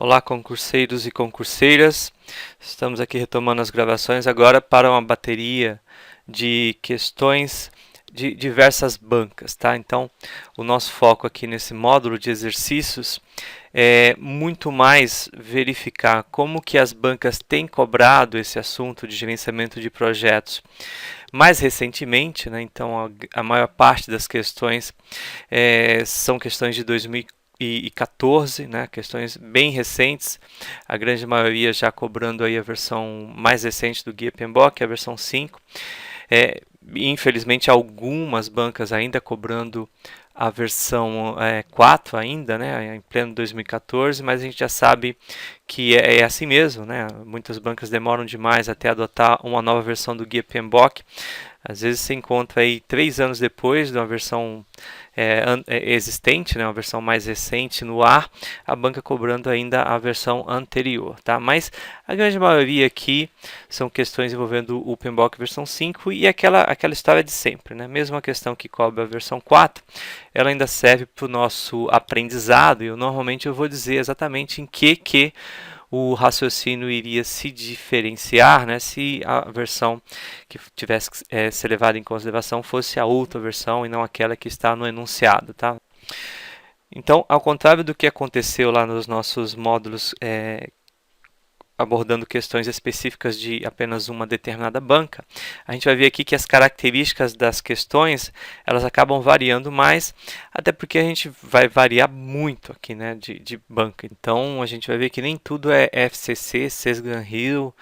Olá, concurseiros e concurseiras. Estamos aqui retomando as gravações agora para uma bateria de questões de diversas bancas, tá? Então, o nosso foco aqui nesse módulo de exercícios é muito mais verificar como que as bancas têm cobrado esse assunto de gerenciamento de projetos mais recentemente, né? Então, a maior parte das questões são questões de 2014, né, questões bem recentes, a grande maioria já cobrando aí a versão mais recente do Guia PMBOK, a versão 5. Infelizmente, algumas bancas ainda cobrando a versão 4 ainda, né, em pleno 2014, mas a gente já sabe que é assim mesmo, né? Muitas bancas demoram demais até adotar uma nova versão do Guia PMBOK. Às vezes você encontra aí 3 anos depois de uma versão existente, né, uma versão mais recente no ar, a banca cobrando ainda a versão anterior, tá? Mas a grande maioria aqui são questões envolvendo o PMBOK versão 5 e aquela história de sempre, né? Mesmo a questão que cobra a versão 4, ela ainda serve para o nosso aprendizado e normalmente eu vou dizer exatamente em que o raciocínio iria se diferenciar, né, se a versão que tivesse que ser levada em consideração fosse a outra versão e não aquela que está no enunciado, tá? Então, ao contrário do que aconteceu lá nos nossos módulos abordando questões específicas de apenas uma determinada banca, a gente vai ver aqui que as características das questões elas acabam variando mais, até porque a gente vai variar muito aqui, né, de banca. Então a gente vai ver que nem tudo é FCC, Sesgran-Hill,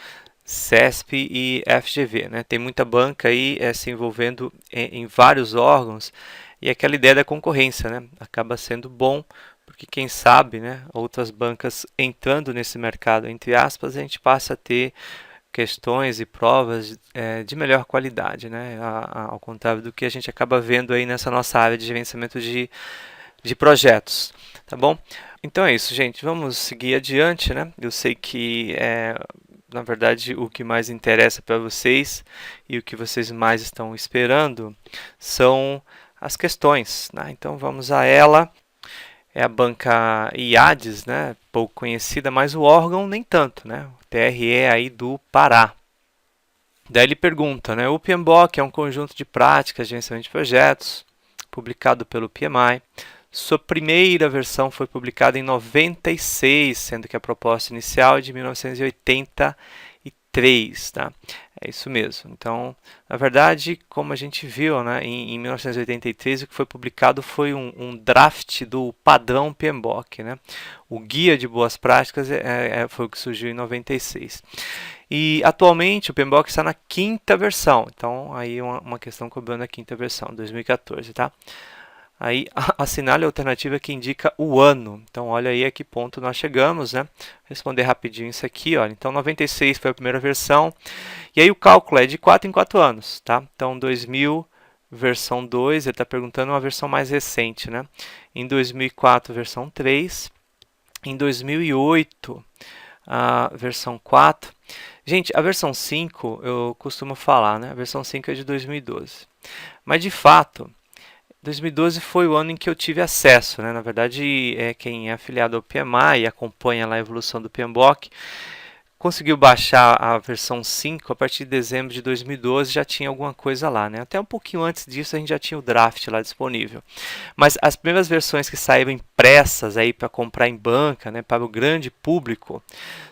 CESP e FGV, né? Tem muita banca aí se envolvendo em vários órgãos e aquela ideia da concorrência, né? Acaba sendo bom porque quem sabe, né, outras bancas entrando nesse mercado, entre aspas, a gente passa a ter questões e provas de melhor qualidade, né, ao contrário do que a gente acaba vendo aí nessa nossa área de gerenciamento de projetos, tá bom? Então é isso, gente, vamos seguir adiante, né? Eu sei que na verdade o que mais interessa para vocês e o que vocês mais estão esperando são as questões, né? Então vamos a ela. É a banca IADES, né, pouco conhecida, mas o órgão nem tanto, né, o TRE aí do Pará. Daí ele pergunta, né, o PMBOK é um conjunto de práticas de gerenciamento de projetos, publicado pelo PMI. Sua primeira versão foi publicada em 96, sendo que a proposta inicial é de 1983, tá? É isso mesmo. Então, na verdade, como a gente viu, né, em 1983, o que foi publicado foi um draft do padrão PMBOK, né? O Guia de Boas Práticas foi o que surgiu em 96. E atualmente o PMBOK está na quinta versão. Então, aí uma questão cobrando a quinta versão, 2014, tá? Aí assinale a alternativa que indica o ano. Então olha aí a que ponto nós chegamos, né? Responder rapidinho isso aqui, olha. Então 96 foi a primeira versão. E aí o cálculo é de 4 em 4 anos, tá? Então 2000 versão 2, ele está perguntando uma versão mais recente, né? Em 2004 versão 3, em 2008 a versão 4. Gente, a versão 5 eu costumo falar, né? A versão 5 é de 2012. Mas de fato 2012 foi o ano em que eu tive acesso, né? Na verdade, quem é afiliado ao PMI e acompanha lá a evolução do PMBOK conseguiu baixar a versão 5 a partir de dezembro de 2012, já tinha alguma coisa lá, né? Até um pouquinho antes disso a gente já tinha o draft lá disponível. Mas as primeiras versões que saíram impressas aí para comprar em banca, né, para o grande público,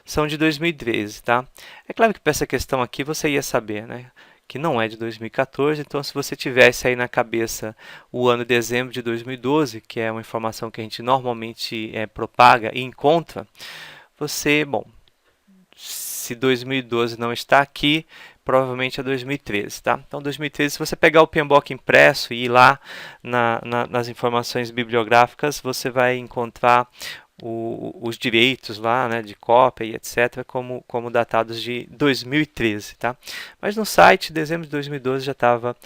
são de 2013, tá? É claro que para essa questão aqui você ia saber, né, que não é de 2014, então se você tivesse aí na cabeça o ano de dezembro de 2012, que é uma informação que a gente normalmente propaga e encontra, você, bom, se 2012 não está aqui, provavelmente é 2013, tá? Então 2013, se você pegar o PMBOK impresso e ir lá nas informações bibliográficas, você vai encontrar os direitos lá, né, de cópia e etc, como datados de 2013, tá? Mas no site, dezembro de 2012 já estava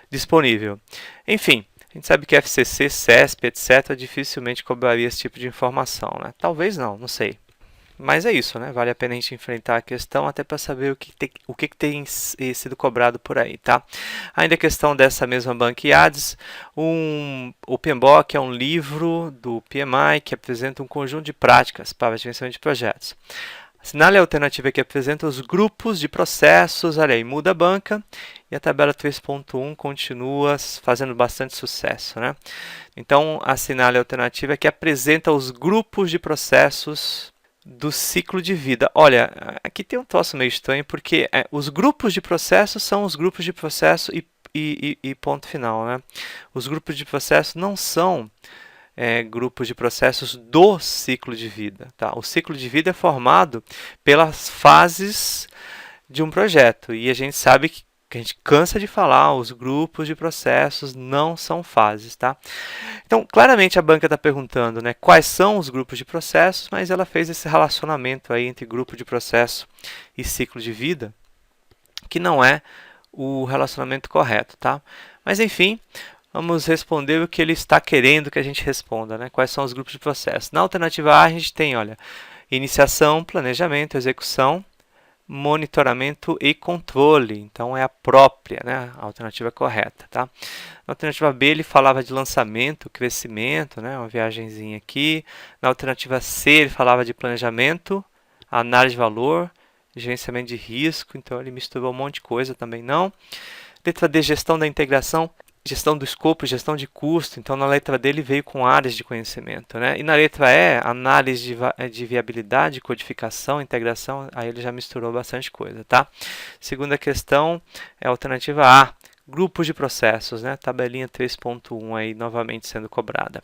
disponível. Enfim, a gente sabe que FCC, CESP, etc, dificilmente cobraria esse tipo de informação, né? Talvez não sei. Mas é isso, né? Vale a pena a gente enfrentar a questão até para saber o que tem sido cobrado por aí, tá? Ainda a questão dessa mesma Bank IADS, o PMBOK é um livro do PMI que apresenta um conjunto de práticas para gerenciamento de projetos. Assinale a alternativa que apresenta os grupos de processos, olha aí, muda a banca, e a tabela 3.1 continua fazendo bastante sucesso, né? Então, assinale a alternativa que apresenta os grupos de processos do ciclo de vida. Olha, aqui tem um troço meio estranho, porque os grupos de processo são os grupos de processo e ponto final, né? Os grupos de processo não são grupos de processos do ciclo de vida. Tá? O ciclo de vida é formado pelas fases de um projeto, e a gente sabe que a gente cansa de falar, os grupos de processos não são fases, tá? Então, claramente a banca está perguntando, né, quais são os grupos de processos, mas ela fez esse relacionamento aí entre grupo de processo e ciclo de vida, que não é o relacionamento correto, tá? Mas enfim, vamos responder o que ele está querendo que a gente responda, né? Quais são os grupos de processo. Na alternativa A, a gente tem, olha, iniciação, planejamento, execução, monitoramento e controle. Então, é a própria, né? A alternativa correta, tá? Na alternativa B, ele falava de lançamento, crescimento, né? Uma viagenzinha aqui. Na alternativa C, ele falava de planejamento, análise de valor, gerenciamento de risco. Então, ele misturou um monte de coisa também, não. Letra D, gestão da integração, gestão do escopo, gestão de custo. Então, na letra D, ele veio com áreas de conhecimento, né? E na letra E, análise de viabilidade, codificação, integração. Aí ele já misturou bastante coisa, tá? Segunda questão é a alternativa A, grupos de processos, né? Tabelinha 3.1 aí novamente sendo cobrada.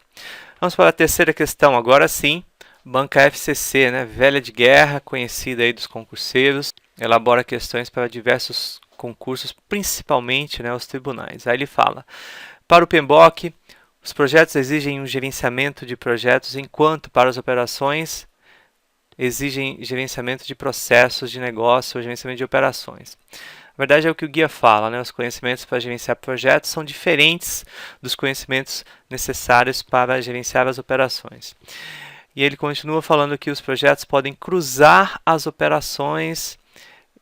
Vamos para a terceira questão, agora sim. Banca FCC, né? Velha de guerra, conhecida aí dos concurseiros. Elabora questões para diversos concursos, principalmente, né, os tribunais. Aí ele fala, para o PMBOK, os projetos exigem um gerenciamento de projetos, enquanto para as operações exigem gerenciamento de processos de negócio ou gerenciamento de operações. Na verdade é o que o guia fala, né? Os conhecimentos para gerenciar projetos são diferentes dos conhecimentos necessários para gerenciar as operações. E ele continua falando que os projetos podem cruzar as operações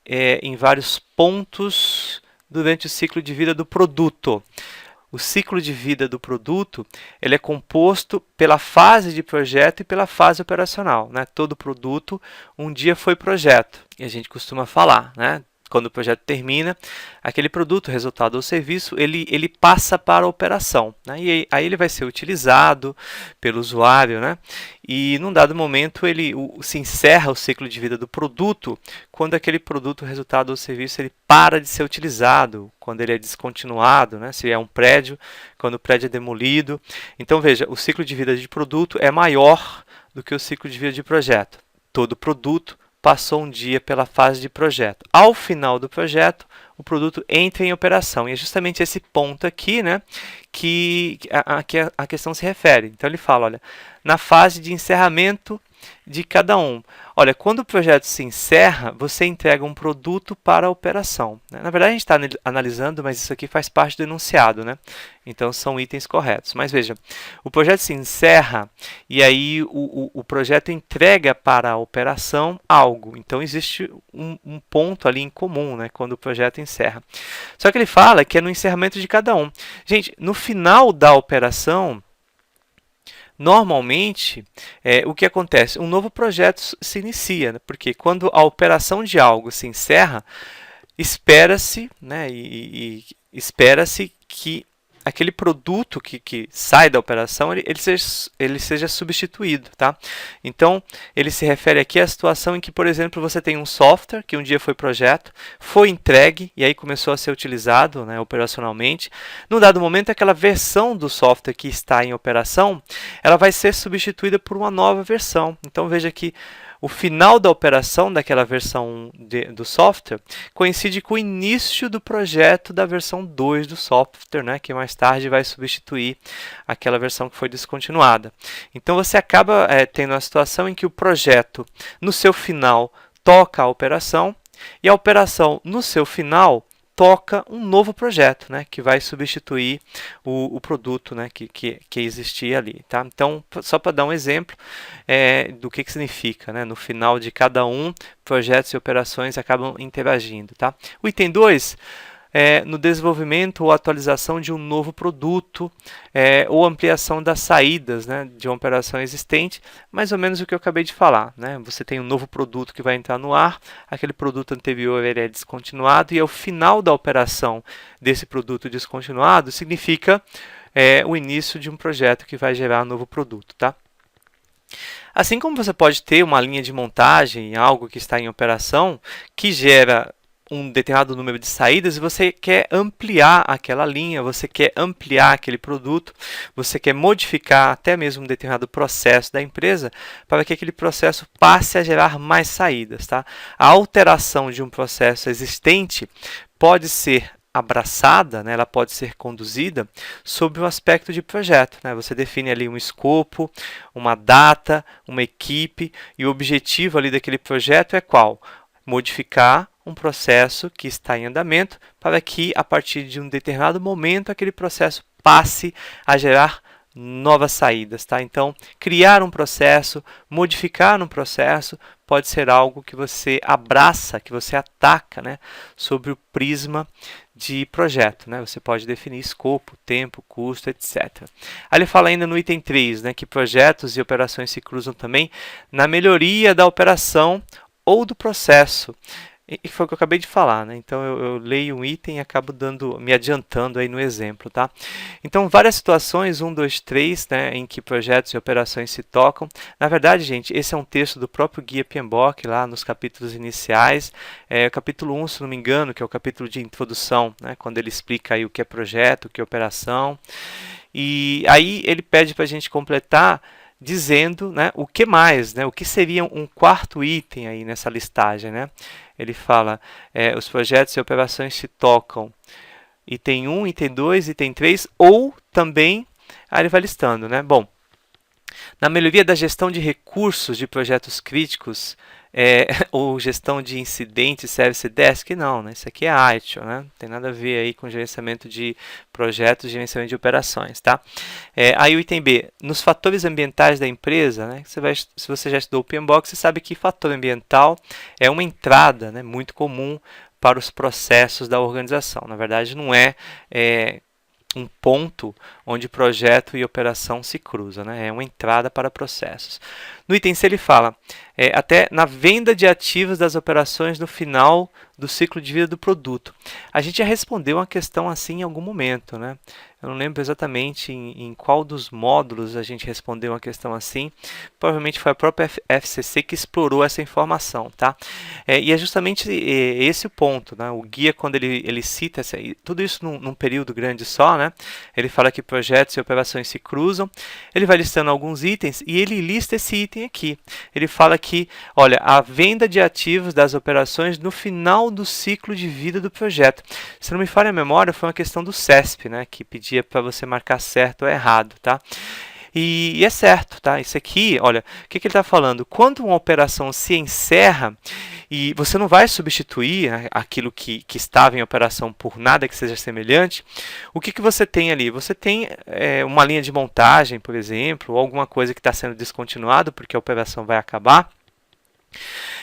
em vários pontos durante o ciclo de vida do produto. O ciclo de vida do produto ele é composto pela fase de projeto e pela fase operacional, né? Todo produto um dia foi projeto, e a gente costuma falar, né? Quando o projeto termina, aquele produto, resultado ou serviço, ele passa para a operação, né? E aí ele vai ser utilizado pelo usuário, né? E num dado momento se encerra o ciclo de vida do produto quando aquele produto, resultado ou serviço, ele para de ser utilizado, quando ele é descontinuado, né? Se é um prédio, quando o prédio é demolido. Então veja, o ciclo de vida de produto é maior do que o ciclo de vida de projeto. Todo produto passou um dia pela fase de projeto. Ao final do projeto, o produto entra em operação. E é justamente esse ponto aqui, né, que a questão se refere. Então ele fala, olha, na fase de encerramento de cada um. Olha, quando o projeto se encerra, você entrega um produto para a operação, né? Na verdade, a gente está analisando, mas isso aqui faz parte do enunciado, né? Então, são itens corretos. Mas veja, o projeto se encerra e aí o projeto entrega para a operação algo. Então, existe um ponto ali em comum, né? Quando o projeto encerra. Só que ele fala que é no encerramento de cada um. Gente, no final da operação, normalmente, o que acontece? Um novo projeto se inicia, né? Porque quando a operação de algo se encerra, espera-se, né, espera-se que aquele produto que sai da operação ele seja substituído, tá? Então, ele se refere aqui à situação em que, por exemplo, você tem um software que um dia foi projeto, foi entregue e aí começou a ser utilizado, né, operacionalmente. Num dado momento, aquela versão do software que está em operação, ela vai ser substituída por uma nova versão. Então, veja que o final da operação daquela versão do software coincide com o início do projeto da versão 2 do software, né, que mais tarde vai substituir aquela versão que foi descontinuada. Então você acaba tendo uma situação em que o projeto, no seu final, toca a operação, e a operação, no seu final, toca um novo projeto, né, que vai substituir o produto, né, que existia ali. Tá? Então, só para dar um exemplo do que significa, né, no final de cada um, projetos e operações acabam interagindo. Tá? O item 2 no desenvolvimento ou atualização de um novo produto ou ampliação das saídas, né, de uma operação existente, mais ou menos o que eu acabei de falar. Né? Você tem um novo produto que vai entrar no ar, aquele produto anterior ele é descontinuado e ao final da operação desse produto descontinuado significa o início de um projeto que vai gerar um novo produto. Tá? Assim como você pode ter uma linha de montagem, algo que está em operação, que gera um determinado número de saídas e você quer ampliar aquela linha, você quer ampliar aquele produto, você quer modificar até mesmo um determinado processo da empresa para que aquele processo passe a gerar mais saídas. Tá? A alteração de um processo existente pode ser abraçada, né, ela pode ser conduzida sob o aspecto de projeto. Né? Você define ali um escopo, uma data, uma equipe e o objetivo ali daquele projeto é qual? Modificar um processo que está em andamento para que, a partir de um determinado momento, aquele processo passe a gerar novas saídas. Tá? Então, criar um processo, modificar um processo, pode ser algo que você abraça, que você ataca, né, sobre o prisma de projeto. Né? Você pode definir escopo, tempo, custo, etc. Aí ele fala ainda no item 3, né, que projetos e operações se cruzam também na melhoria da operação ou do processo. E foi o que eu acabei de falar, né? Então eu leio um item e acabo me adiantando aí no exemplo, tá? Então, várias situações, 1, 2, 3, né, em que projetos e operações se tocam. Na verdade, gente, esse é um texto do próprio Guia PMBOK, lá nos capítulos iniciais. O capítulo 1, se não me engano, que é o capítulo de introdução, né, quando ele explica aí o que é projeto, o que é operação. E aí ele pede para a gente completar dizendo, né, o que mais, né, o que seria um quarto item aí nessa listagem, né? Ele fala, os projetos e operações se tocam item 1, item 2, item 3, ou também, aí ele vai listando, né? Bom, na melhoria da gestão de recursos de projetos críticos, ou gestão de incidentes, Service Desk, não, né? Isso aqui é ITIL, né? Não tem nada a ver aí com gerenciamento de projetos, gerenciamento de operações, tá? Aí o item B, nos fatores ambientais da empresa, né? Se você já estudou o PMBOK, você sabe que fator ambiental é uma entrada, né, muito comum para os processos da organização. Na verdade, não é um ponto onde projeto e operação se cruzam, né? É uma entrada para processos. No item C ele fala, até na venda de ativos das operações no final do ciclo de vida do produto. A gente já respondeu uma questão assim em algum momento, né? Eu não lembro exatamente em qual dos módulos a gente respondeu uma questão assim. Provavelmente foi a própria FCC que explorou essa informação, tá? E é justamente esse o ponto, né? O guia, quando ele cita tudo isso num período grande só, né? Ele fala que projetos e operações se cruzam. Ele vai listando alguns itens e ele lista esse item aqui. Ele fala que, olha, a venda de ativos das operações no final do ciclo de vida do projeto. Se não me falha a memória, foi uma questão do CESP, né? Que pedia para você marcar certo ou errado, tá? E é certo, tá? Isso aqui, olha, o que ele está falando? Quando uma operação se encerra e você não vai substituir, né, aquilo que estava em operação por nada que seja semelhante, o que você tem ali? Você tem uma linha de montagem, por exemplo, ou alguma coisa que está sendo descontinuada porque a operação vai acabar.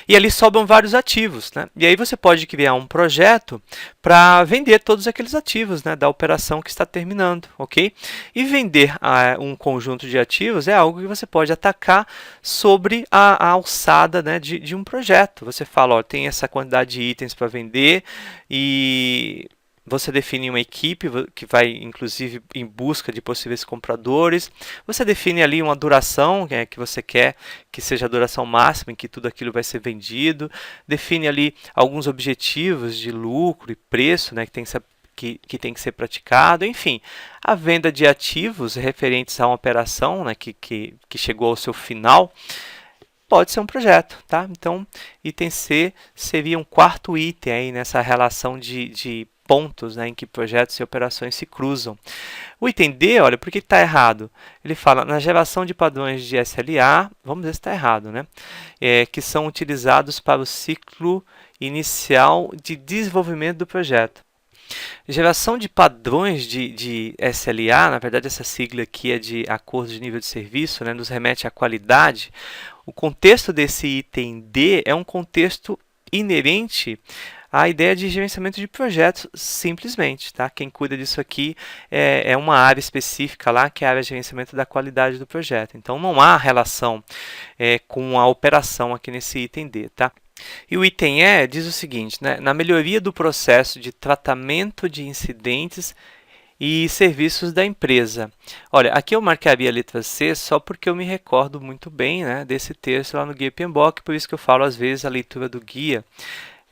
E ali sobram vários ativos, né? E aí você pode criar um projeto para vender todos aqueles ativos, né, da operação que está terminando, ok? E vender um conjunto de ativos é algo que você pode atacar sobre a alçada, né, de um projeto. Você fala, ó, tem essa quantidade de itens para vender e você define uma equipe que vai, inclusive, em busca de possíveis compradores. Você define ali uma duração que você quer que seja a duração máxima em que tudo aquilo vai ser vendido. Define ali alguns objetivos de lucro e preço, né, que tem que ser praticado. Enfim, a venda de ativos referentes a uma operação, né, que chegou ao seu final, pode ser um projeto, tá? Então, item C seria um quarto item aí nessa relação de pontos, né, em que projetos e operações se cruzam. O item D, olha, por que está errado? Ele fala na geração de padrões de SLA, vamos ver se está errado, né? Que são utilizados para o ciclo inicial de desenvolvimento do projeto. Geração de padrões de SLA, na verdade essa sigla aqui é de acordo de nível de serviço, né, nos remete à qualidade. O contexto desse item D é um contexto inerente à ideia de gerenciamento de projetos, simplesmente. Tá? Quem cuida disso aqui é uma área específica lá, que é a área de gerenciamento da qualidade do projeto. Então não há relação com a operação aqui nesse item D. Tá? E o item E diz o seguinte, né? Na melhoria do processo de tratamento de incidentes e serviços da empresa. Olha, aqui eu marcaria a letra C só porque eu me recordo muito bem, né, desse texto lá no Guia PMBOK, por isso que eu falo às vezes a leitura do guia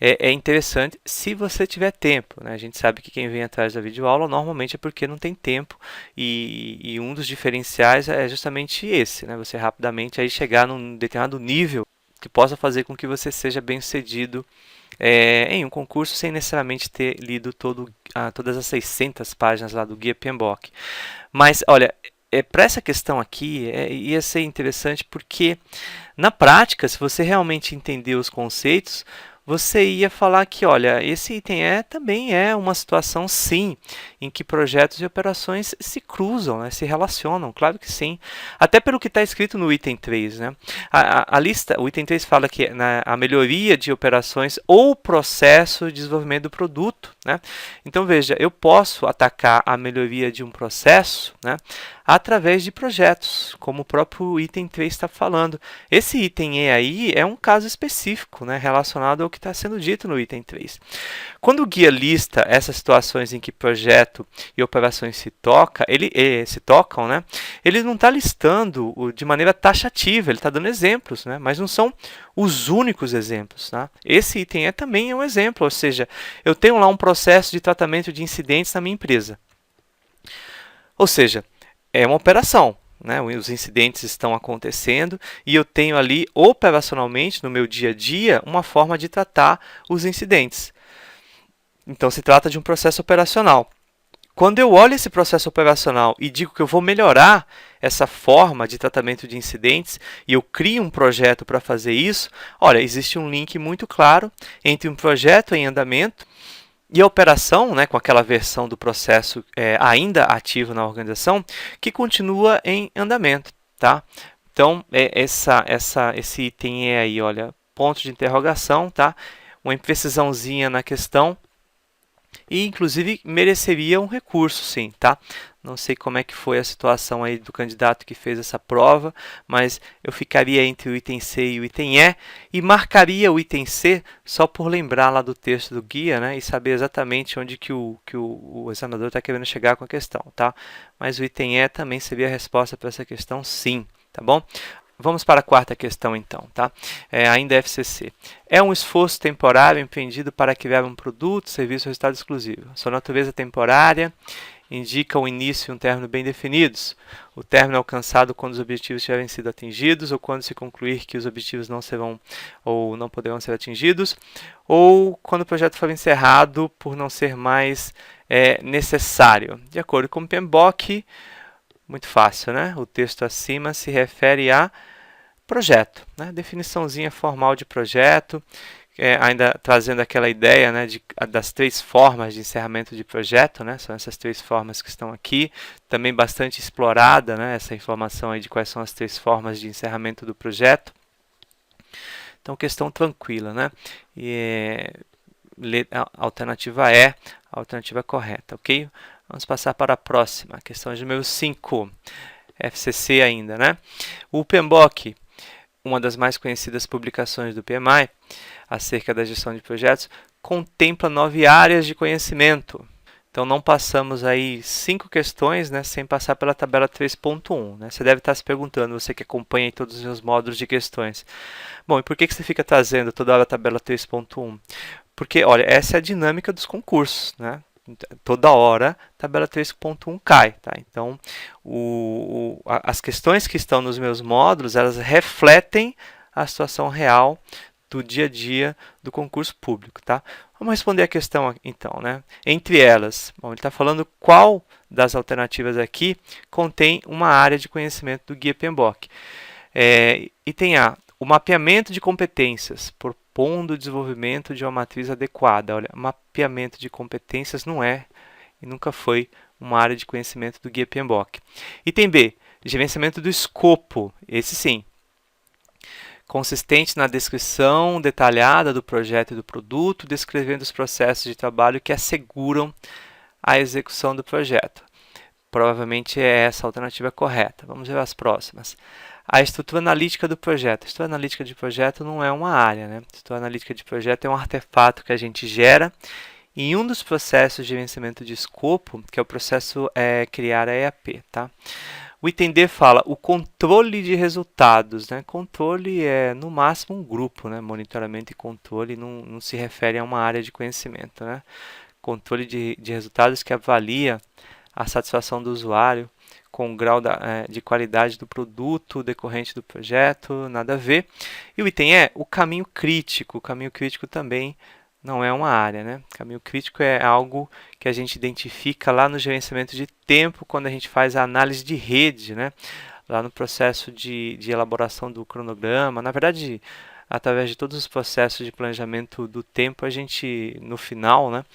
é interessante se você tiver tempo. Né? A gente sabe que quem vem atrás da videoaula normalmente é porque não tem tempo e um dos diferenciais é justamente esse, né? Você rapidamente aí chegar num determinado nível que possa fazer com que você seja bem-sucedido em um concurso sem necessariamente ter lido todas as 600 páginas lá do Guia PMBOK. Mas, olha, para essa questão aqui, ia ser interessante porque, na prática, se você realmente entender os conceitos, você ia falar que, olha, esse item também é uma situação, sim, em que projetos e operações se cruzam, né, se relacionam, claro que sim. Até pelo que está escrito no item 3. Né? A lista, o item 3 fala que a melhoria de operações ou processo de desenvolvimento do produto. Né? Então, veja, eu posso atacar a melhoria de um processo, né, através de projetos, como o próprio item 3 está falando. Esse item E aí é um caso específico, né, relacionado ao que está sendo dito no item 3. Quando o guia lista essas situações em que projeto e operações se tocam, né, ele não está listando de maneira taxativa, ele está dando exemplos, né, mas não são os únicos exemplos. Tá? Esse item E também é um exemplo, ou seja, eu tenho lá um processo de tratamento de incidentes na minha empresa. Ou seja, é uma operação, né? Os incidentes estão acontecendo e eu tenho ali operacionalmente, no meu dia a dia, uma forma de tratar os incidentes. Então, se trata de um processo operacional. Quando eu olho esse processo operacional e digo que eu vou melhorar essa forma de tratamento de incidentes e eu crio um projeto para fazer isso, olha, existe um link muito claro entre um projeto em andamento e a operação, né, com aquela versão do processo ainda ativo na organização, que continua em andamento. Tá? Então, esse item é aí, olha, ponto de interrogação, tá? Uma imprecisãozinha na questão e, inclusive, mereceria um recurso, sim. Tá? Não sei como é que foi a situação aí do candidato que fez essa prova, mas eu ficaria entre o item C e o item E e marcaria o item C só por lembrar lá do texto do guia, né, e saber exatamente onde que o examinador está querendo chegar com a questão. Tá? Mas o item E também seria a resposta para essa questão, sim. Tá bom? Vamos para a quarta questão, então. Tá? Ainda FCC. É um esforço temporário empreendido para criar um produto, serviço ou resultado exclusivo. Sua natureza temporária indica o início e um término bem definidos. O término é alcançado quando os objetivos tiverem sido atingidos ou quando se concluir que os objetivos não serão ou não poderão ser atingidos, ou quando o projeto for encerrado por não ser mais necessário. De acordo com o PMBOK, muito fácil, né? O texto acima se refere a projeto, né? Definiçãozinha formal de projeto, ainda trazendo aquela ideia, né, das 3 formas de encerramento de projeto, né? São essas 3 formas que estão aqui, também bastante explorada, né, essa informação aí de quais são as 3 formas de encerramento do projeto. Então, questão tranquila, né? E a alternativa E, a alternativa correta, ok? Vamos passar para a próxima, questão de número 5, FCC ainda, né? O PMBOK, uma das mais conhecidas publicações do PMI, acerca da gestão de projetos, contempla 9 áreas de conhecimento. Então, não passamos aí 5 questões, né, sem passar pela tabela 3.1. Né? Você deve estar se perguntando, você que acompanha aí todos os meus módulos de questões. Bom, e por que você fica trazendo toda hora a tabela 3.1? Porque, olha, essa é a dinâmica dos concursos, né? Toda hora, a tabela 3.1 cai. Tá? Então, as questões que estão nos meus módulos, elas refletem a situação real do dia a dia do concurso público. Tá? Vamos responder a questão então. Né? Entre elas, bom, ele está falando qual das alternativas aqui contém uma área de conhecimento do Guia PMBOK. Item A, O mapeamento de competências, propondo o desenvolvimento de uma matriz adequada. Olha, mapeamento de competências não é e nunca foi uma área de conhecimento do Guia PMBOK. Item B, gerenciamento do escopo. Esse sim. Consistente na descrição detalhada do projeto e do produto, descrevendo os processos de trabalho que asseguram a execução do projeto. Provavelmente é essa a alternativa correta. Vamos ver as próximas. A estrutura analítica do projeto. A estrutura analítica de projeto não é uma área, né? A estrutura analítica de projeto é um artefato que a gente gera em um dos processos de gerenciamento de escopo, que é o processo criar a EAP, tá? O item D fala o controle de resultados, né? Controle é no máximo um grupo, né? Monitoramento e controle não se refere a uma área de conhecimento, né? Controle de resultados que avalia a satisfação do usuário com o grau de qualidade do produto decorrente do projeto, nada a ver. E o item E, o caminho crítico. O caminho crítico também não é uma área, né? Caminho crítico é algo que a gente identifica lá no gerenciamento de tempo, quando a gente faz a análise de rede, né? Lá no processo de elaboração do cronograma. Na verdade, através de todos os processos de planejamento do tempo, a gente, no final, né,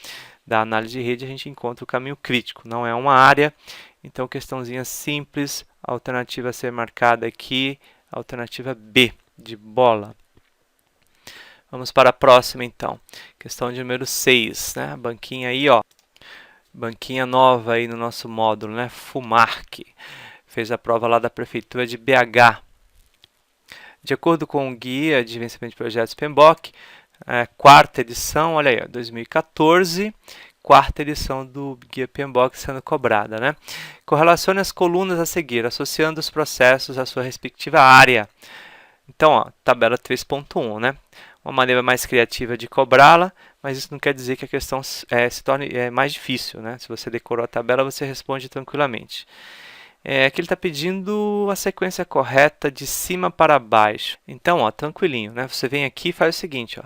da análise de rede, a gente encontra o caminho crítico. Não é uma área, então questãozinha simples, alternativa a ser marcada aqui, alternativa B, de bola. Vamos para a próxima, então. Questão de número 6, né? A banquinha aí, ó. Banquinha nova aí no nosso módulo, né? FUMARC. Fez a prova lá da Prefeitura de BH. De acordo com o Guia de Gerenciamento de Projetos PMBOK, quarta edição, olha aí, ó, 2014, quarta edição do Guia PMBOK sendo cobrada, né? Correlacione as colunas a seguir, associando os processos à sua respectiva área. Então, ó, tabela 3.1, né? Uma maneira mais criativa de cobrá-la, mas isso não quer dizer que a questão se torne mais difícil, né? Se você decorou a tabela, você responde tranquilamente. Aqui ele está pedindo a sequência correta de cima para baixo. Então, ó, tranquilinho, né? Você vem aqui e faz o seguinte, ó.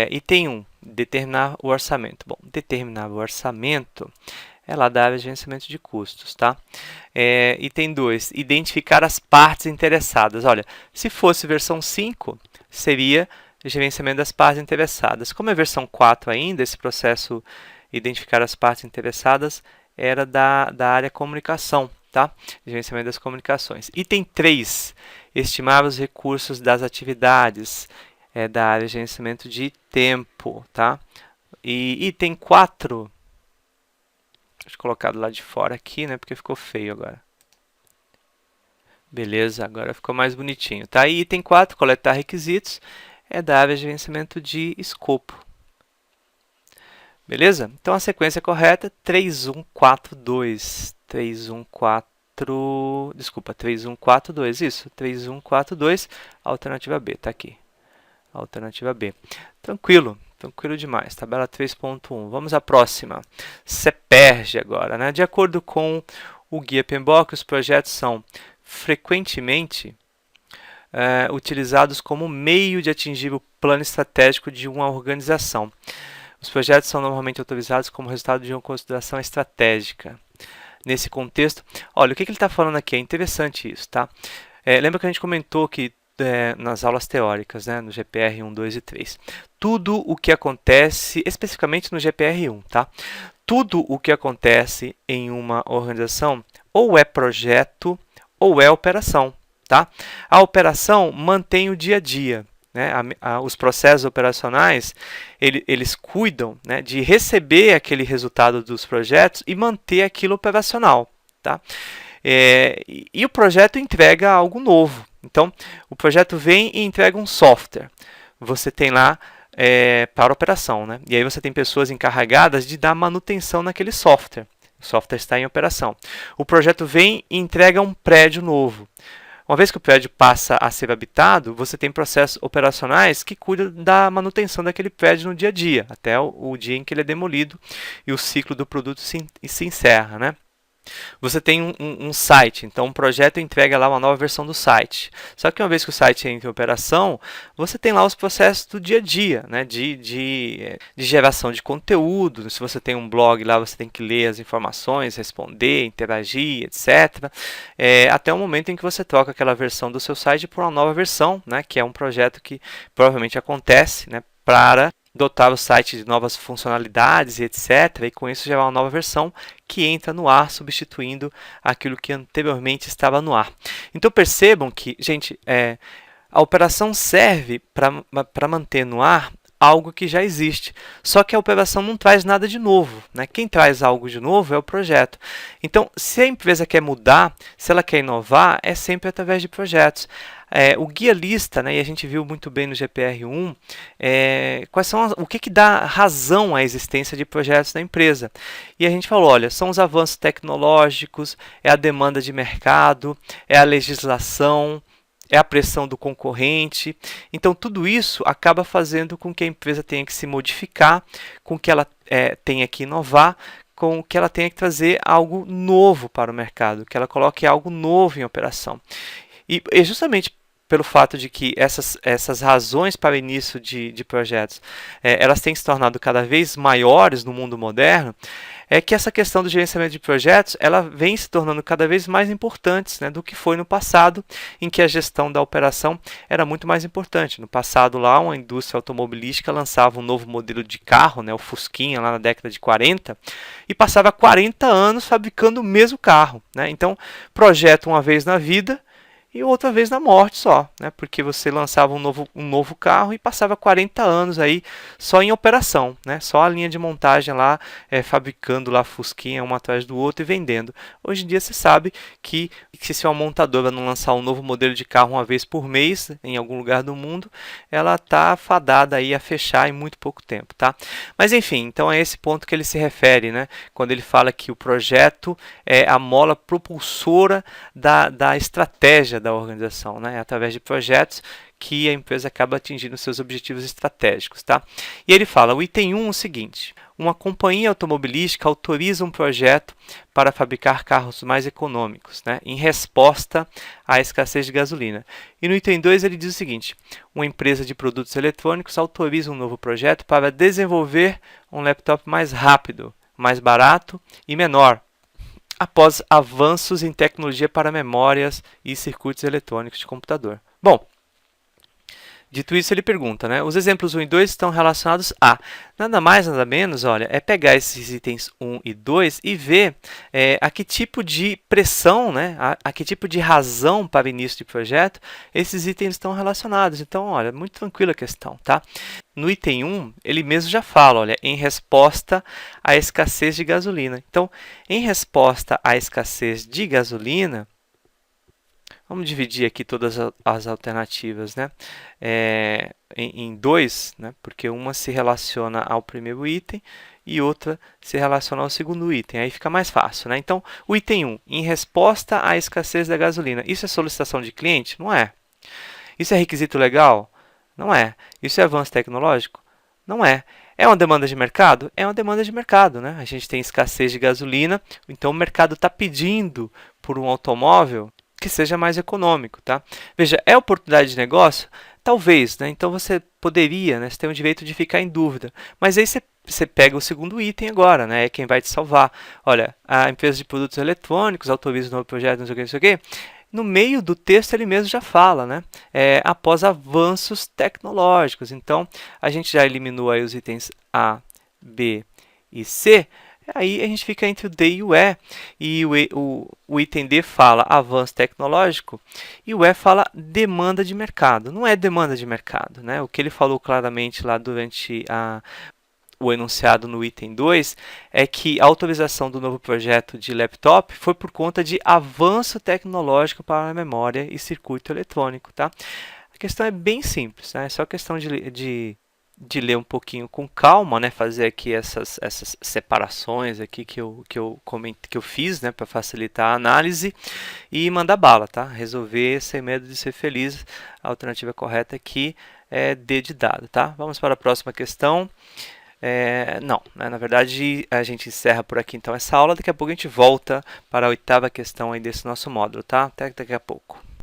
Item 1, determinar o orçamento. Bom, determinar o orçamento é lá da área de gerenciamento de custos, tá? Item 2, identificar as partes interessadas. Olha, se fosse versão 5, seria gerenciamento das partes interessadas. Como é versão 4 ainda, esse processo identificar as partes interessadas era da área comunicação, tá? Gerenciamento das comunicações. Item 3, estimar os recursos das atividades, da área de gerenciamento de tempo, tá? E item 4, deixa eu colocar do lado de fora aqui, né, porque ficou feio agora. Beleza, agora ficou mais bonitinho, tá? E item 4, coletar requisitos, é da área de gerenciamento de escopo. Beleza? Então a sequência correta 3142. 3142, isso, 3142, alternativa B, tá aqui. Alternativa B. Tranquilo, tranquilo demais. Tabela 3.1. Vamos à próxima. CEPERJ agora, né? De acordo com o Guia PMBOK, os projetos são frequentemente utilizados como meio de atingir o plano estratégico de uma organização. Os projetos são normalmente autorizados como resultado de uma consideração estratégica. Nesse contexto, olha, o que ele está falando aqui? É interessante isso, tá? Lembra que a gente comentou que nas aulas teóricas, né, no GPR 1, 2 e 3, tudo o que acontece, especificamente no GPR 1, tá? Tudo o que acontece em uma organização ou é projeto ou é operação, tá? A operação mantém o dia a dia, né? Os processos operacionais, eles cuidam, né, de receber aquele resultado dos projetos e manter aquilo operacional, tá? E o projeto entrega algo novo. Então, o projeto vem e entrega um software. Você tem lá para operação, né? E aí você tem pessoas encarregadas de dar manutenção naquele software. O software está em operação. O projeto vem e entrega um prédio novo. Uma vez que o prédio passa a ser habitado, você tem processos operacionais que cuidam da manutenção daquele prédio no dia a dia, até o dia em que ele é demolido e o ciclo do produto se encerra, né? Você tem um site, então um projeto entrega lá uma nova versão do site. Só que uma vez que o site entra em operação, você tem lá os processos do dia a dia, né? De geração de conteúdo. Se você tem um blog lá, você tem que ler as informações, responder, interagir, etc. Até o momento em que você troca aquela versão do seu site por uma nova versão, né? Que é um projeto que provavelmente acontece, né? Para dotar o site de novas funcionalidades e etc. E com isso gerar uma nova versão que entra no ar, substituindo aquilo que anteriormente estava no ar. Então percebam que, gente, a operação serve para manter no ar algo que já existe. Só que a operação não traz nada de novo, né? Quem traz algo de novo é o projeto. Então, se a empresa quer mudar, se ela quer inovar, é sempre através de projetos. O guia lista, né, e a gente viu muito bem no GPR1, o que dá razão à existência de projetos na empresa. E a gente falou, olha, são os avanços tecnológicos, é a demanda de mercado, é a legislação, é a pressão do concorrente. Então, tudo isso acaba fazendo com que a empresa tenha que se modificar, com que ela tenha que inovar, com que ela tenha que trazer algo novo para o mercado, que ela coloque algo novo em operação. E justamente pelo fato de que essas razões para o início de projetos elas têm se tornado cada vez maiores no mundo moderno, é que essa questão do gerenciamento de projetos ela vem se tornando cada vez mais importante, né, do que foi no passado, em que a gestão da operação era muito mais importante. No passado, lá, uma indústria automobilística lançava um novo modelo de carro, né, o Fusquinha, lá na década de 40, e passava 40 anos fabricando o mesmo carro, né? Então, projeto uma vez na vida, e outra vez na morte só, né? Porque você lançava um novo carro e passava 40 anos aí só em operação, né? Só a linha de montagem lá, fabricando lá Fusquinha um atrás do outro e vendendo. Hoje em dia você sabe que se uma montadora não lançar um novo modelo de carro uma vez por mês em algum lugar do mundo, ela está fadada aí a fechar em muito pouco tempo, tá? Mas enfim, então é esse ponto que ele se refere, né? Quando ele fala que o projeto é a mola propulsora da estratégia da organização, né? É através de projetos que a empresa acaba atingindo seus objetivos estratégicos, tá? E ele fala, o item 1 é o seguinte: uma companhia automobilística autoriza um projeto para fabricar carros mais econômicos, né, em resposta à escassez de gasolina. E no item 2 ele diz o seguinte: uma empresa de produtos eletrônicos autoriza um novo projeto para desenvolver um laptop mais rápido, mais barato e menor, após avanços em tecnologia para memórias e circuitos eletrônicos de computador. Bom, dito isso, ele pergunta, né? Os exemplos 1 e 2 estão relacionados a nada mais, nada menos, olha, é pegar esses itens 1 e 2 e ver a que tipo de pressão, né? A que tipo de razão para o início de projeto esses itens estão relacionados. Então, olha, muito tranquila a questão, tá? No item 1, ele mesmo já fala, olha, em resposta à escassez de gasolina. Então, em resposta à escassez de gasolina, vamos dividir aqui todas as alternativas, né? Em dois, né? Porque uma se relaciona ao primeiro item e outra se relaciona ao segundo item. Aí fica mais fácil, né? Então, o item 1, em resposta à escassez da gasolina. Isso é solicitação de cliente? Não é. Isso é requisito legal? Não é. Isso é avanço tecnológico? Não é. É uma demanda de mercado? É uma demanda de mercado, né? A gente tem escassez de gasolina, então o mercado está pedindo por um automóvel que seja mais econômico, tá? Veja, é oportunidade de negócio? Talvez, né? Então você poderia, né? Você tem o direito de ficar em dúvida. Mas aí você pega o segundo item agora, né? É quem vai te salvar. Olha, a empresa de produtos eletrônicos autoriza um novo projeto, não sei o que, não sei o que. No meio do texto ele mesmo já fala, né? Após avanços tecnológicos. Então, a gente já eliminou aí os itens A, B e C. Aí a gente fica entre o D e o E. E o item D fala avanço tecnológico e o E fala demanda de mercado. Não é demanda de mercado, né? O que ele falou claramente lá durante o enunciado no item 2 é que a autorização do novo projeto de laptop foi por conta de avanço tecnológico para a memória e circuito eletrônico, tá? A questão é bem simples, né? É só questão de ler um pouquinho com calma, né? Fazer aqui essas separações aqui que eu fiz, né? Para facilitar a análise e mandar bala, tá? Resolver sem medo de ser feliz. A alternativa correta aqui é D de dado, tá? Vamos para a próxima questão. Não, né? Na verdade a gente encerra por aqui então essa aula, daqui a pouco a gente volta para a oitava questão aí desse nosso módulo, tá? Até daqui a pouco.